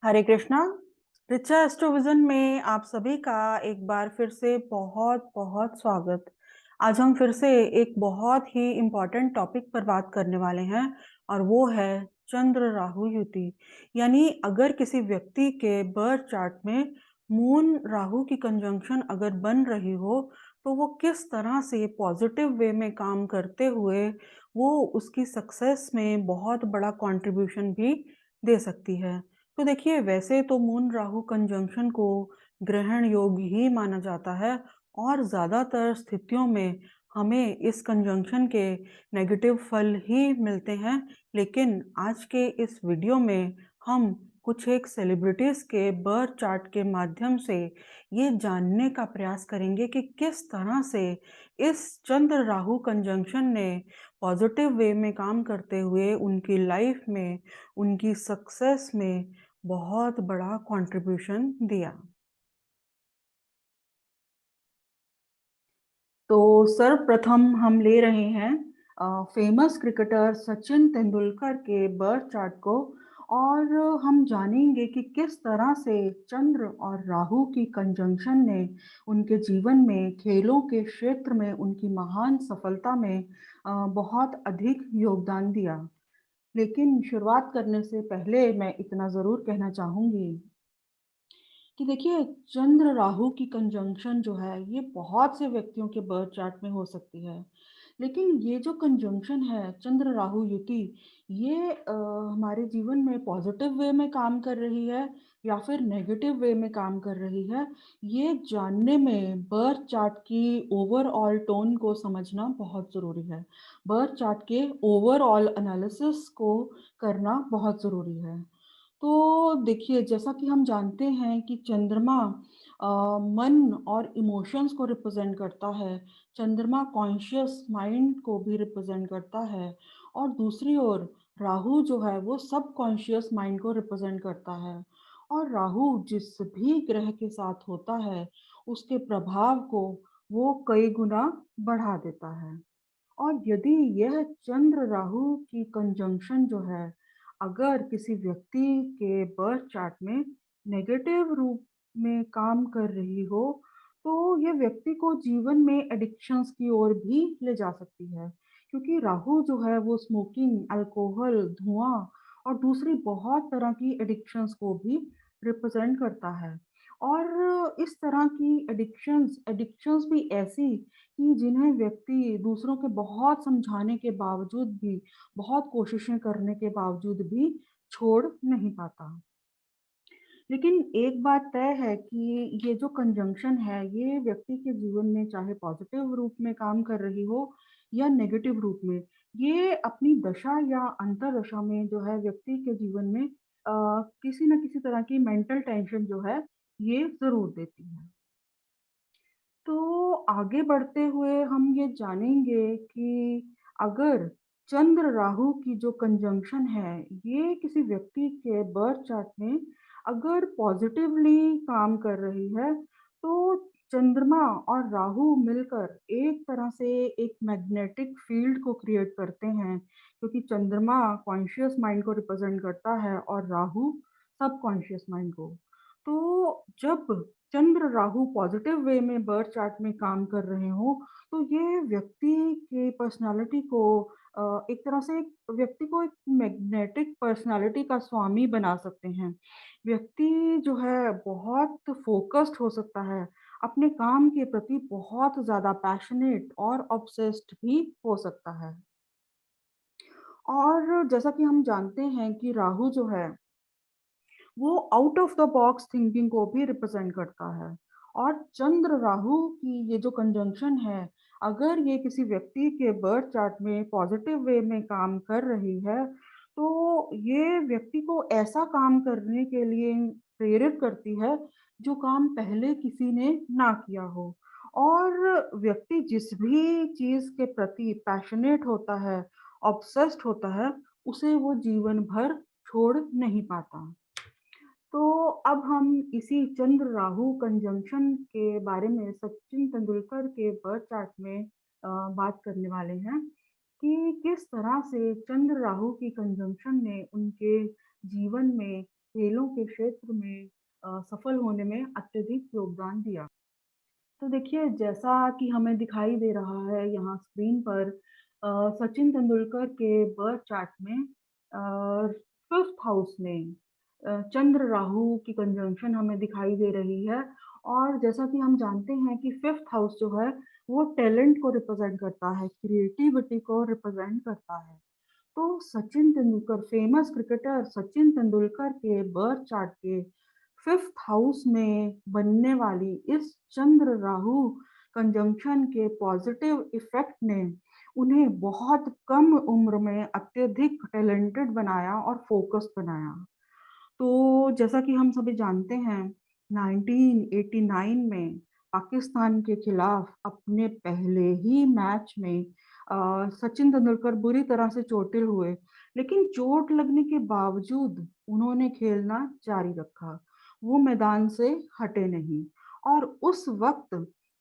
हरे कृष्णा। रिचा एस्ट्रोविजन में आप सभी का एक बार फिर से बहुत बहुत स्वागत। आज हम फिर से एक बहुत ही इम्पोर्टेंट टॉपिक पर बात करने वाले हैं और वो है चंद्र राहु युति। यानी अगर किसी व्यक्ति के बर्थ चार्ट में मून राहु की कंजंक्शन अगर बन रही हो तो वो किस तरह से पॉजिटिव वे में काम करते हुए वो उसकी सक्सेस में बहुत बड़ा कंट्रीब्यूशन भी दे सकती है। तो देखिए, वैसे तो मून राहु कंजंक्शन को ग्रहण योग ही माना जाता है और ज़्यादातर स्थितियों में हमें इस कंजंक्शन के नेगेटिव फल ही मिलते हैं। लेकिन आज के इस वीडियो में हम कुछ एक सेलिब्रिटीज़ के बर्थ चार्ट के माध्यम से ये जानने का प्रयास करेंगे कि किस तरह से इस चंद्र राहु कंजंक्शन ने पॉजिटिव वे में काम करते हुए उनकी लाइफ में, उनकी सक्सेस में बहुत बड़ा कंट्रीब्यूशन दिया। तो सर्वप्रथम हम ले रहे हैं फेमस क्रिकेटर सचिन तेंदुलकर के बर्थ चार्ट को और हम जानेंगे कि किस तरह से चंद्र और राहु की कंजंक्शन ने उनके जीवन में खेलों के क्षेत्र में उनकी महान सफलता में बहुत अधिक योगदान दिया। लेकिन शुरुआत करने से पहले मैं इतना ज़रूर कहना चाहूँगी कि देखिए, चंद्र राहु की कंजंक्शन जो है ये बहुत से व्यक्तियों के बर्थ चार्ट में हो सकती है। लेकिन ये जो कंजंक्शन है चंद्र राहु युति, ये हमारे जीवन में पॉजिटिव वे में काम कर रही है या फिर नेगेटिव वे में काम कर रही है, ये जानने में बर्थ चार्ट की ओवरऑल टोन को समझना बहुत ज़रूरी है। बर्थ चार्ट के ओवरऑल एनालिसिस को करना बहुत ज़रूरी है। तो देखिए, जैसा कि हम जानते हैं कि चंद्रमा मन और इमोशंस को रिप्रेजेंट करता है। चंद्रमा कॉन्शियस माइंड को भी रिप्रेजेंट करता है और दूसरी ओर राहु जो है वो सबकॉन्शियस माइंड को रिप्रेजेंट करता है। और राहु जिस भी ग्रह के साथ होता है, उसके प्रभाव को वो कई गुना बढ़ा देता है। और यदि यह चंद्र राहु की कंजंक्शन जो है अगर किसी व्यक्ति के बर्थ चार्ट में नेगेटिव रूप में काम कर रही हो तो यह व्यक्ति को जीवन में एडिक्शंस की ओर भी ले जा सकती है, क्योंकि राहु जो है वो स्मोकिंग, अल्कोहल, धुआं और दूसरी बहुत तरह की एडिक्शंस को भी रिप्रेजेंट करता है। और इस तरह की एडिक्शंस एडिक्शंस भी ऐसी कि जिन्हें व्यक्ति दूसरों के बहुत समझाने के बावजूद भी, बहुत कोशिशें करने के बावजूद भी छोड़ नहीं पाता। लेकिन एक बात तय है कि ये जो कंजंक्शन है, ये व्यक्ति के जीवन में चाहे पॉजिटिव रूप में काम कर रही हो या नेगेटिव रूप में, ये अपनी दशा या अंतर्दशा में जो है व्यक्ति के जीवन में किसी न किसी तरह की मेंटल टेंशन जो है, ये ज़रूर देती है। तो आगे बढ़ते हुए हम ये जानेंगे कि अगर चंद्र राहु की जो कंजंक्शन है, ये किसी व्यक्ति के बर्थ चार्ट में अगर पॉजिटिवली काम कर रही है, तो चंद्रमा और राहु मिलकर एक तरह से एक मैग्नेटिक फील्ड को क्रिएट करते हैं, क्योंकि चंद्रमा कॉन्शियस माइंड को रिप्रेजेंट करता है और राहु सबकॉन्शियस माइंड को। तो जब चंद्र राहु पॉजिटिव वे में बर्थ चार्ट में काम कर रहे हो तो ये व्यक्ति के पर्सनालिटी को एक तरह से एक व्यक्ति को एक मैग्नेटिक पर्सनालिटी का स्वामी बना सकते हैं। व्यक्ति जो है बहुत फोकस्ड हो सकता है, अपने काम के प्रति बहुत ज़्यादा पैशनेट और ऑब्सेस्ड भी हो सकता है। और जैसा कि हम जानते हैं कि राहु जो है वो out of the box thinking को भी रिप्रेजेंट करता है। और चंद्र राहु की ये जो कंजंक्शन है, अगर ये किसी व्यक्ति के बर्थ चार्ट में पॉजिटिव वे में काम कर रही है, तो ये व्यक्ति को ऐसा काम करने के लिए प्रेरित करती है जो काम पहले किसी ने ना किया हो। और व्यक्ति जिस भी चीज के प्रति पैशनेट होता है, ऑब्सेस्ड होता है, उसे वो जीवन भर छोड़ नहीं पाता। तो अब हम इसी चंद्र राहु कंजंक्शन के बारे में सचिन तेंदुलकर के बर्थ चार्ट में बात करने वाले हैं कि किस तरह से चंद्र राहु की कंजंक्शन ने उनके जीवन में खेलों के क्षेत्र में सफल होने में अत्यधिक योगदान दिया। तो देखिए, जैसा कि हमें दिखाई दे रहा है यहाँ स्क्रीन पर सचिन तेंदुलकर के बर्थ चार्ट में 5th हाउस में चंद्र राहु की कंजंक्शन हमें दिखाई दे रही है। और जैसा कि हम जानते हैं कि 5th हाउस जो है वो टैलेंट को रिप्रेजेंट करता है, क्रिएटिविटी को रिप्रेजेंट करता है। तो सचिन तेंदुलकर, फेमस क्रिकेटर सचिन तेंदुलकर के बर्थ चार्ट के 5th हाउस में बनने वाली इस चंद्र राहु कंजंक्शन के पॉजिटिव इफेक्ट ने उन्हें बहुत कम उम्र में अत्यधिक टैलेंटेड बनाया और फोकस्ड बनाया। तो जैसा कि हम सभी जानते हैं, 1989 में पाकिस्तान के खिलाफ अपने पहले ही मैच में सचिन तेंदुलकर बुरी तरह से चोटिल हुए, लेकिन चोट लगने के बावजूद उन्होंने खेलना जारी रखा। वो मैदान से हटे नहीं और उस वक्त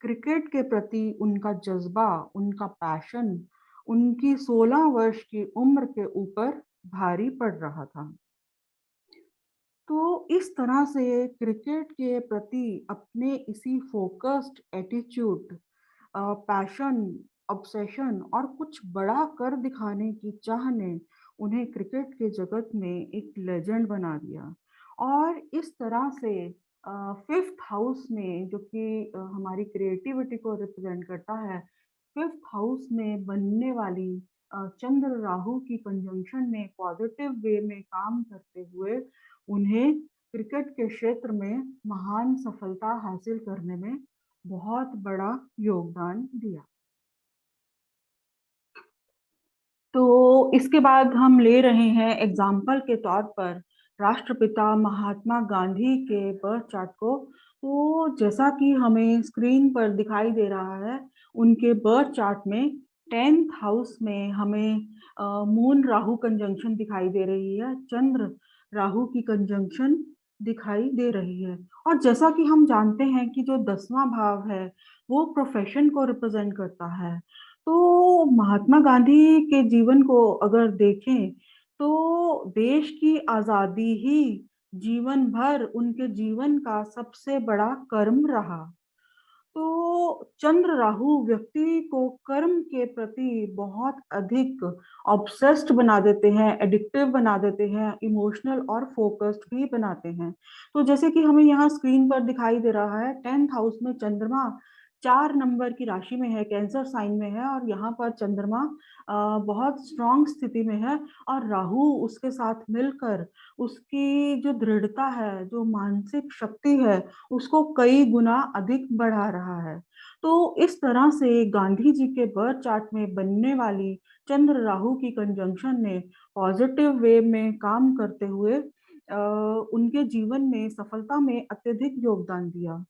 क्रिकेट के प्रति उनका जज्बा, उनका पैशन, उनकी 16 वर्ष की उम्र के ऊपर भारी पड़ रहा था। तो इस तरह से क्रिकेट के प्रति अपने इसी फोकस्ड एटीट्यूड, पैशन, ऑब्सेशन और कुछ बड़ा कर दिखाने की चाह ने उन्हें क्रिकेट के जगत में एक लेजेंड बना दिया। और इस तरह से 5th हाउस में, जो कि हमारी क्रिएटिविटी को रिप्रेजेंट करता है, 5th हाउस में बनने वाली चंद्र राहु की कंजंक्शन ने पॉजिटिव वे में काम करते हुए उन्हें क्रिकेट के क्षेत्र में महान सफलता हासिल करने में बहुत बड़ा योगदान दिया। तो इसके बाद हम ले रहे हैं एग्जाम्पल के तौर पर राष्ट्रपिता महात्मा गांधी के बर्थ चार्ट को। तो जैसा कि हमें स्क्रीन पर दिखाई दे रहा है, उनके बर्थ चार्ट में 10th हाउस में हमें मून राहु कंजंक्शन दिखाई दे रही है, चंद्र राहु की कंजंक्शन दिखाई दे रही है। और जैसा कि हम जानते हैं कि जो 10वां भाव है वो प्रोफेशन को रिप्रेजेंट करता है। तो महात्मा गांधी के जीवन को अगर देखें, तो देश की आज़ादी ही जीवन भर उनके जीवन का सबसे बड़ा कर्म रहा। तो चंद्र राहु व्यक्ति को कर्म के प्रति बहुत अधिक ऑब्सेस्ड बना देते हैं, एडिक्टिव बना देते हैं, इमोशनल और फोकस्ड भी बनाते हैं। तो जैसे कि हमें यहाँ स्क्रीन पर दिखाई दे रहा है, 10th हाउस में चंद्रमा 4 नंबर की राशि में है, कैंसर साइन में है और यहाँ पर चंद्रमा बहुत स्ट्रांग स्थिति में है और राहु उसके साथ मिलकर उसकी जो दृढ़ता है, जो मानसिक शक्ति है, उसको कई गुना अधिक बढ़ा रहा है। तो इस तरह से गांधी जी के बर्थ चार्ट में बनने वाली चंद्र राहु की कंजंक्शन ने पॉजिटिव वे में काम करते हुए उनके जीवन में सफलता में अत्यधिक योगदान दिया।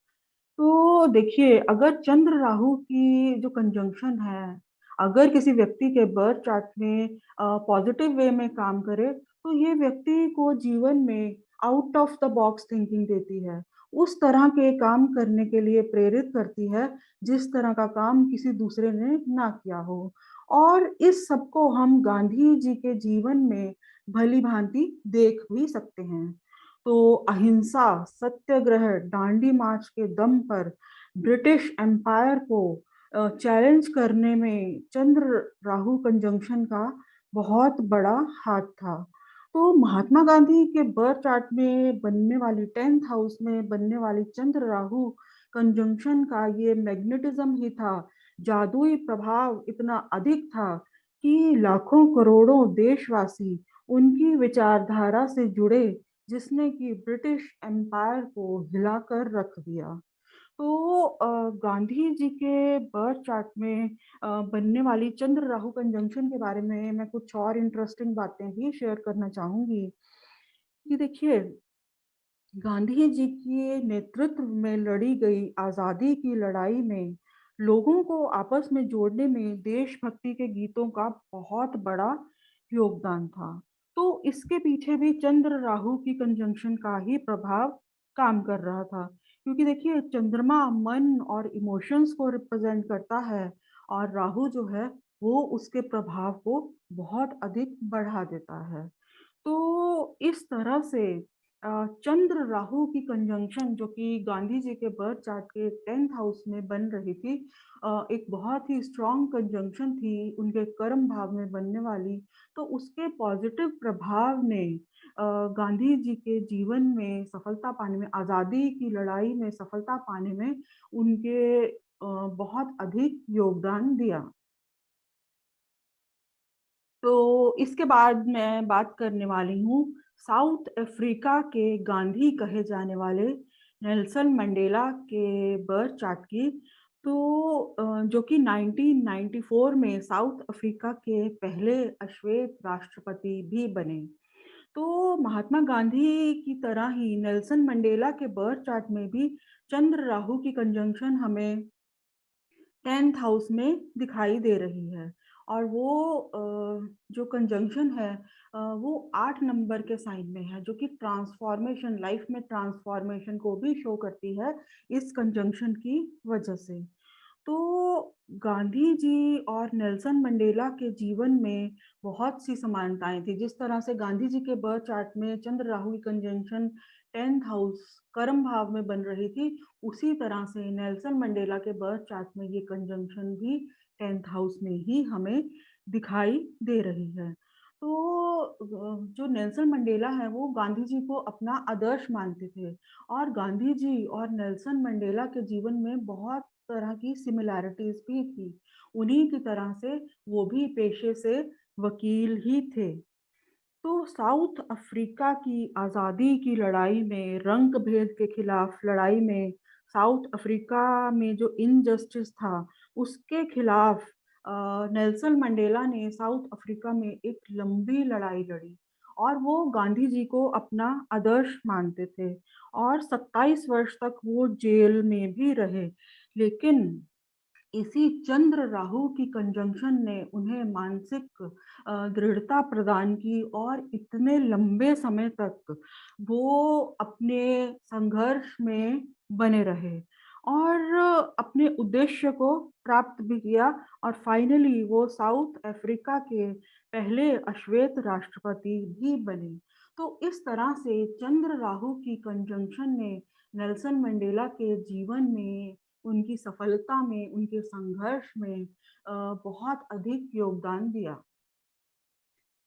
तो देखिए, अगर चंद्र राहु की जो कंजंक्शन है, अगर किसी व्यक्ति के बर्थ चार्ट में पॉजिटिव वे में काम करे, तो ये व्यक्ति को जीवन में out of the box thinking देती है। उस तरह के काम करने के लिए प्रेरित करती है, जिस तरह का काम किसी दूसरे ने ना किया हो। और इस सब को हम गांधी जी के जीवन में भली-भांति देख भी सकते हैं। तो अहिंसा, सत्याग्रह, दांडी मार्च के दम पर ब्रिटिश एम्पायर को चैलेंज करने में चंद्र राहु कंजंक्शन का बहुत बड़ा हाथ था। तो महात्मा गांधी के बर्थ चार्ट में बनने वाली 10th हाउस में बनने वाली चंद्र राहु कंजंक्शन का ये मैग्नेटिज्म ही था, जादुई प्रभाव इतना अधिक था कि लाखों करोड़ों देशवासी उनकी विचारधारा से जुड़े, जिसने कि ब्रिटिश एम्पायर को हिलाकर रख दिया। तो गांधी जी के बर्थ चार्ट में बनने वाली चंद्र राहु कंजंक्शन के बारे में मैं कुछ और इंटरेस्टिंग बातें भी शेयर करना चाहूंगी कि देखिए, गांधी जी के नेतृत्व में लड़ी गई आजादी की लड़ाई में लोगों को आपस में जोड़ने में देशभक्ति के गीतों का बहुत बड़ा योगदान था। तो इसके पीछे भी चंद्र राहु की कंजंक्शन का ही प्रभाव काम कर रहा था, क्योंकि देखिए, चंद्रमा मन और इमोशंस को रिप्रेजेंट करता है और राहु जो है वो उसके प्रभाव को बहुत अधिक बढ़ा देता है। तो इस तरह से चंद्र राहु की कंजंक्शन जो कि गांधी जी के बर्थ चार्ट के 10th हाउस में बन रही थी, एक बहुत ही स्ट्रॉन्ग कंजंक्शन थी उनके कर्म भाव में बनने वाली। तो उसके पॉजिटिव प्रभाव ने गांधी जी के जीवन में सफलता पाने में, आज़ादी की लड़ाई में सफलता पाने में उनके बहुत अधिक योगदान दिया। तो इसके बाद मैं बात करने वाली हूँ साउथ अफ्रीका के गांधी कहे जाने वाले नेल्सन मंडेला के बर्थ चार्ट की। तो जो कि 1994 में साउथ अफ्रीका के पहले अश्वेत राष्ट्रपति भी बने। तो महात्मा गांधी की तरह ही नेल्सन मंडेला के बर्थ चार्ट में भी चंद्र राहु की कंजंक्शन हमें 10th हाउस में दिखाई दे रही है। और वो जो कंजंक्शन है वो 8 नंबर के साइन में है, जो कि ट्रांसफॉर्मेशन, लाइफ में ट्रांसफॉर्मेशन को भी शो करती है इस कंजंक्शन की वजह से। तो गांधी जी और नेल्सन मंडेला के जीवन में बहुत सी समानताएं थी। जिस तरह से गांधी जी के बर्थ चार्ट में चंद्र राहु की कंजंक्शन 10th हाउस कर्म भाव में बन रही थी, उसी तरह से नेल्सन मंडेला के बर्थ चार्ट में ये कंजंक्शन भी 10th हाउस में ही हमें दिखाई दे रही है। तो जो नेल्सन मंडेला है वो गांधी जी को अपना आदर्श मानते थे, और गांधी जी और नेल्सन मंडेला के जीवन में बहुत तरह की सिमिलैरिटीज भी थी। उन्हीं की तरह से वो भी पेशे से वकील ही थे। तो साउथ अफ्रीका की आज़ादी की लड़ाई में, रंग भेद के खिलाफ लड़ाई में, साउथ अफ्रीका में जो इनजस्टिस था उसके खिलाफ नेल्सन मंडेला ने साउथ अफ्रीका में एक लंबी लड़ाई लड़ी, और वो गांधी जी को अपना आदर्श मानते थे। और 27 वर्ष तक वो जेल में भी रहे। लेकिन इसी चंद्र राहु की कंजंक्शन ने उन्हें मानसिक दृढ़ता प्रदान की, और इतने लंबे समय तक वो अपने संघर्ष में बने रहे और अपने उद्देश्य को प्राप्त भी किया। और फाइनली वो साउथ अफ्रीका के पहले अश्वेत राष्ट्रपति भी बने। तो इस तरह से चंद्र राहु की कंजंक्शन ने नेल्सन मंडेला के जीवन में, उनकी सफलता में, उनके संघर्ष में बहुत अधिक योगदान दिया।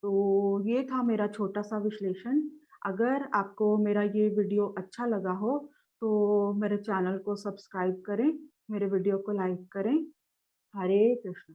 तो ये था मेरा छोटा-सा विश्लेषण। अगर आपको मेरा ये वीडियो अच्छा लगा हो, तो मेरे चैनल को सब्सक्राइब करें, मेरे वीडियो को लाइक करें। हरे कृष्ण।